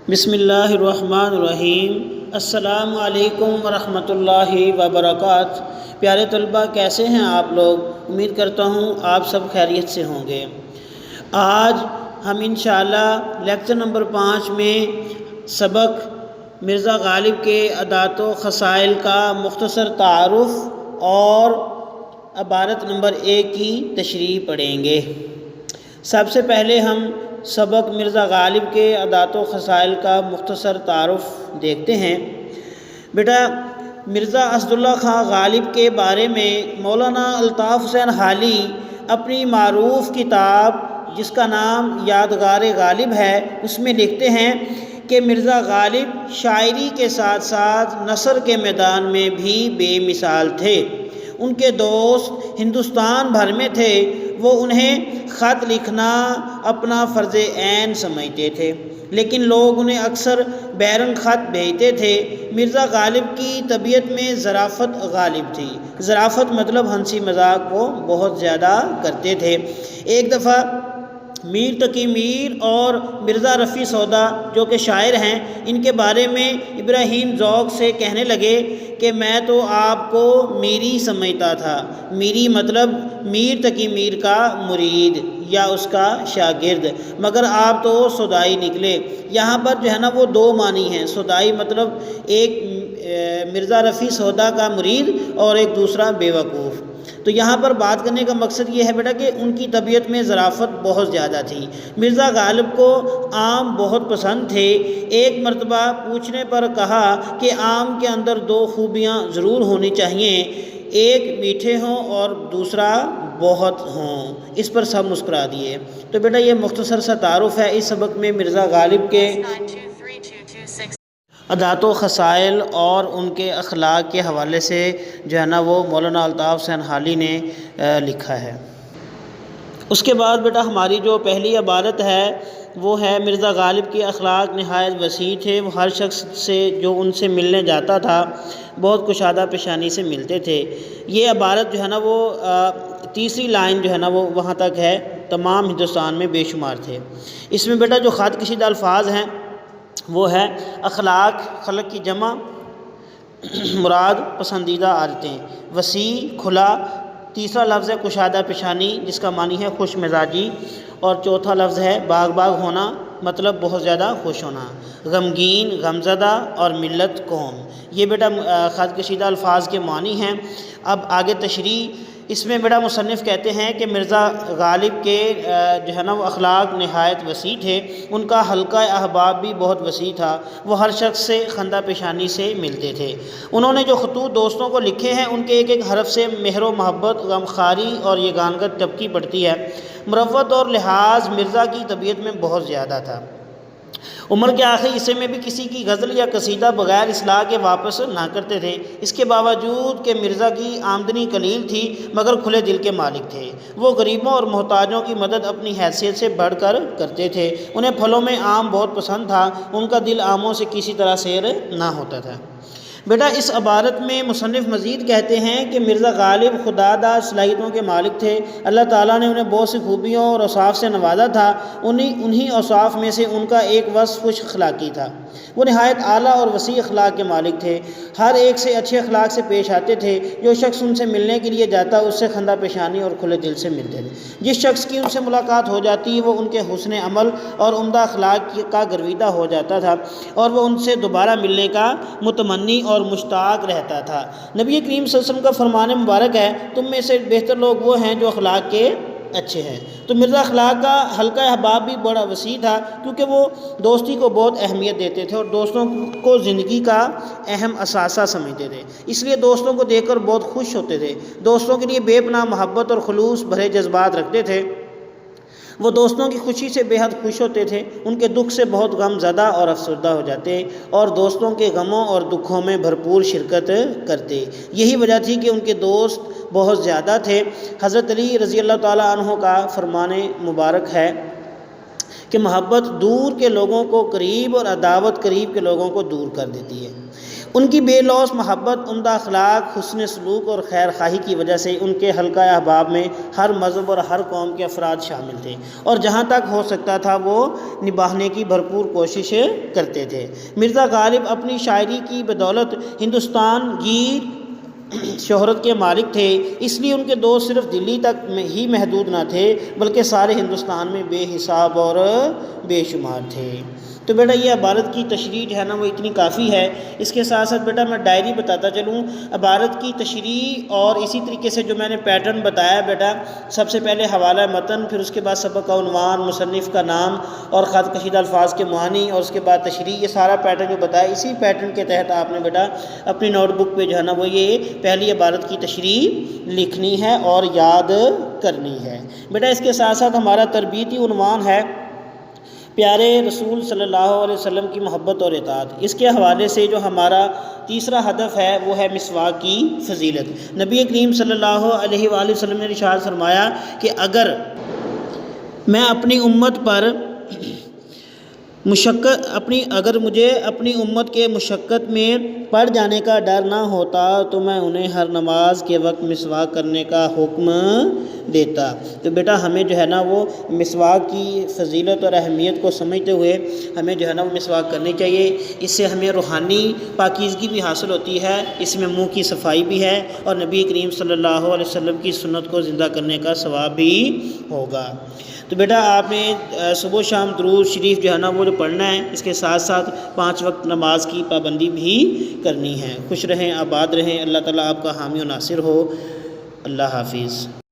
بسم اللہ الرحمن الرحیم۔ السلام علیکم ورحمۃ اللہ وبرکاتہ۔ پیارے طلبہ، کیسے ہیں آپ لوگ؟ امید کرتا ہوں آپ سب خیریت سے ہوں گے۔ آج ہم انشاءاللہ لیکچر نمبر 5 میں سبق مرزا غالب کے عادات و خصائل کا مختصر تعارف اور عبارت نمبر 1 کی تشریح پڑھیں گے۔ سب سے پہلے ہم سبق مرزا غالب کے عادات و خصائل کا مختصر تعارف دیکھتے ہیں۔ بیٹا، مرزا اسداللہ خان غالب کے بارے میں مولانا الطاف حسین حالی اپنی معروف کتاب جس کا نام یادگار غالب ہے اس میں لکھتے ہیں کہ مرزا غالب شاعری کے ساتھ ساتھ نثر کے میدان میں بھی بے مثال تھے۔ ان کے دوست ہندوستان بھر میں تھے، وہ انہیں خط لکھنا اپنا فرض عین سمجھتے تھے، لیکن لوگ انہیں اکثر بیرنگ خط بھیجتے تھے۔ مرزا غالب کی طبیعت میں ظرافت غالب تھی۔ ظرافت مطلب ہنسی مذاق وہ بہت زیادہ کرتے تھے۔ ایک دفعہ میر تقی میر اور مرزا رفیع سودا جو کہ شاعر ہیں، ان کے بارے میں ابراہیم ذوق سے کہنے لگے کہ میں تو آپ کو میری سمجھتا تھا۔ میری مطلب میر تقی میر کا مرید یا اس کا شاگرد، مگر آپ تو سودائی نکلے۔ یہاں پر جو ہے نا وہ دو معنی ہیں۔ سودائی مطلب ایک مرزا رفیع سودا کا مرید اور ایک دوسرا بیوقوف۔ تو یہاں پر بات کرنے کا مقصد یہ ہے بیٹا کہ ان کی طبیعت میں ظرافت بہت زیادہ تھی۔ مرزا غالب کو آم بہت پسند تھے۔ ایک مرتبہ پوچھنے پر کہا کہ آم کے اندر 2 خوبیاں ضرور ہونی چاہیے، ایک میٹھے ہوں اور دوسرا بہت ہوں۔ اس پر سب مسکرا دیے۔ تو بیٹا یہ مختصر سا تعارف ہے اس سبق میں مرزا غالب کے عادات و خصائل اور ان کے اخلاق کے حوالے سے جو ہے نا وہ مولانا الطاف حسین حالی نے لکھا ہے۔ اس کے بعد بیٹا ہماری جو پہلی عبارت ہے وہ ہے مرزا غالب کے اخلاق نہایت وسیع تھے۔ وہ ہر شخص سے جو ان سے ملنے جاتا تھا بہت کشادہ پیشانی سے ملتے تھے۔ یہ عبارت جو ہے نا وہ تیسری لائن جو ہے نا وہ وہاں تک ہے، تمام ہندوستان میں بے شمار تھے۔ اس میں بیٹا جو خط کشیدہ الفاظ ہیں وہ ہے اخلاق، خلق کی جمع، مراد پسندیدہ عادتیں، وسیع کھلا، تیسرا لفظ ہے کشادہ پیشانی جس کا معنی ہے خوش مزاجی، اور چوتھا لفظ ہے باغ باغ ہونا مطلب بہت زیادہ خوش ہونا، غمگین، غمزدہ اور ملت قوم۔ یہ بیٹا خط کشیدہ الفاظ کے معنی ہیں۔ اب آگے تشریح اس میں بیٹا مصنف کہتے ہیں کہ مرزا غالب کے جو ہے نا وہ اخلاق نہایت وسیع تھے۔ ان کا حلقہ احباب بھی بہت وسیع تھا۔ وہ ہر شخص سے خندہ پیشانی سے ملتے تھے۔ انہوں نے جو خطوط دوستوں کو لکھے ہیں ان کے ایک ایک حرف سے مہر و محبت، غمخواری اور یگانگت ٹپکی پڑتی ہے۔ مروت اور لحاظ مرزا کی طبیعت میں بہت زیادہ تھا۔ عمر کے آخری حصے میں بھی کسی کی غزل یا قصیدہ بغیر اصلاح کے واپس نہ کرتے تھے۔ اس کے باوجود کہ مرزا کی آمدنی قلیل تھی مگر کھلے دل کے مالک تھے۔ وہ غریبوں اور محتاجوں کی مدد اپنی حیثیت سے بڑھ کر کرتے تھے۔ انہیں پھلوں میں آم بہت پسند تھا۔ ان کا دل آموں سے کسی طرح سیر نہ ہوتا تھا۔ بیٹا اس عبارت میں مصنف مزید کہتے ہیں کہ مرزا غالب خداداد صلاحیتوں کے مالک تھے۔ اللہ تعالیٰ نے انہیں بہت سی خوبیوں اور اوصاف سے نوازا تھا۔ انہی اوصاف میں سے ان کا ایک وصف خوش اخلاقی تھا۔ وہ نہایت اعلیٰ اور وسیع اخلاق کے مالک تھے۔ ہر ایک سے اچھے اخلاق سے پیش آتے تھے۔ جو شخص ان سے ملنے کے لیے جاتا اس سے خندہ پیشانی اور کھلے دل سے ملتے تھے۔ جس شخص کی ان سے ملاقات ہو جاتی وہ ان کے حسن عمل اور عمدہ اخلاق کا گرویدہ ہو جاتا تھا اور وہ ان سے دوبارہ ملنے کا متمنی اور مشتاق رہتا تھا۔ نبی کریم صلی اللہ علیہ وسلم کا فرمان مبارک ہے، تم میں سے بہتر لوگ وہ ہیں جو اخلاق کے اچھے ہیں۔ تو مرزا اخلاق کا حلقہ احباب بھی بڑا وسیع تھا، کیونکہ وہ دوستی کو بہت اہمیت دیتے تھے اور دوستوں کو زندگی کا اہم اثاثہ سمجھتے تھے۔ اس لیے دوستوں کو دیکھ کر بہت خوش ہوتے تھے۔ دوستوں کے لیے بے پناہ محبت اور خلوص بھرے جذبات رکھتے تھے۔ وہ دوستوں کی خوشی سے بے حد خوش ہوتے تھے، ان کے دکھ سے بہت غم زدہ اور افسردہ ہو جاتے اور دوستوں کے غموں اور دکھوں میں بھرپور شرکت کرتے۔ یہی وجہ تھی کہ ان کے دوست بہت زیادہ تھے۔ حضرت علی رضی اللہ تعالیٰ عنہ کا فرمان مبارک ہے کہ محبت دور کے لوگوں کو قریب اور عداوت قریب کے لوگوں کو دور کر دیتی ہے۔ ان کی بے لوث محبت، عمدہ اخلاق، حسن سلوک اور خیر خواہی کی وجہ سے ان کے حلقہ احباب میں ہر مذہب اور ہر قوم کے افراد شامل تھے، اور جہاں تک ہو سکتا تھا وہ نبھانے کی بھرپور کوشش کرتے تھے۔ مرزا غالب اپنی شاعری کی بدولت ہندوستان گیر شہرت کے مالک تھے، اس لیے ان کے دوست صرف دلی تک ہی محدود نہ تھے بلکہ سارے ہندوستان میں بے حساب اور بے شمار تھے۔ تو بیٹا یہ عبارت کی تشریح جو ہے نا وہ اتنی کافی ہے۔ اس کے ساتھ ساتھ بیٹا میں ڈائری بتاتا چلوں، عبارت کی تشریح اور اسی طریقے سے جو میں نے پیٹرن بتایا بیٹا، سب سے پہلے حوالہ متن، پھر اس کے بعد سبق کا عنوان، مصنف کا نام اور خط کشیدہ الفاظ کے معانی، اور اس کے بعد تشریح، یہ سارا پیٹرن جو بتایا، اسی پیٹرن کے تحت آپ نے بیٹا اپنی نوٹ بک پہ جو ہے نا وہ یہ پہلی عبارت کی تشریح لکھنی ہے اور یاد کرنی ہے۔ بیٹا اس کے ساتھ ساتھ ہمارا تربیتی عنوان ہے پیارے رسول صلی اللہ علیہ وسلم کی محبت اور اطاعت۔ اس کے حوالے سے جو ہمارا تیسرا ہدف ہے وہ ہے مسواک کی فضیلت۔ نبی کریم صلی اللہ علیہ وآلہ وسلم نے ارشاد فرمایا کہ اگر مجھے اپنی امت کے مشقت میں پڑ جانے کا ڈر نہ ہوتا تو میں انہیں ہر نماز کے وقت مسواک کرنے کا حکم دیتا۔ تو بیٹا ہمیں جو ہے نا وہ مسواک کی فضیلت اور اہمیت کو سمجھتے ہوئے ہمیں جو ہے نا وہ مسواک کرنی چاہیے۔ اس سے ہمیں روحانی پاکیزگی بھی حاصل ہوتی ہے، اس میں منہ کی صفائی بھی ہے، اور نبی کریم صلی اللہ علیہ وسلم کی سنت کو زندہ کرنے کا ثواب بھی ہوگا۔ تو بیٹا آپ نے صبح و شام درود شریف جو ہے نا وہ پڑھنا ہے، اس کے ساتھ ساتھ 5 وقت نماز کی پابندی بھی کرنی ہے۔ خوش رہیں، آباد رہیں، اللہ تعالیٰ آپ کا حامی و ناصر ہو۔ اللہ حافظ۔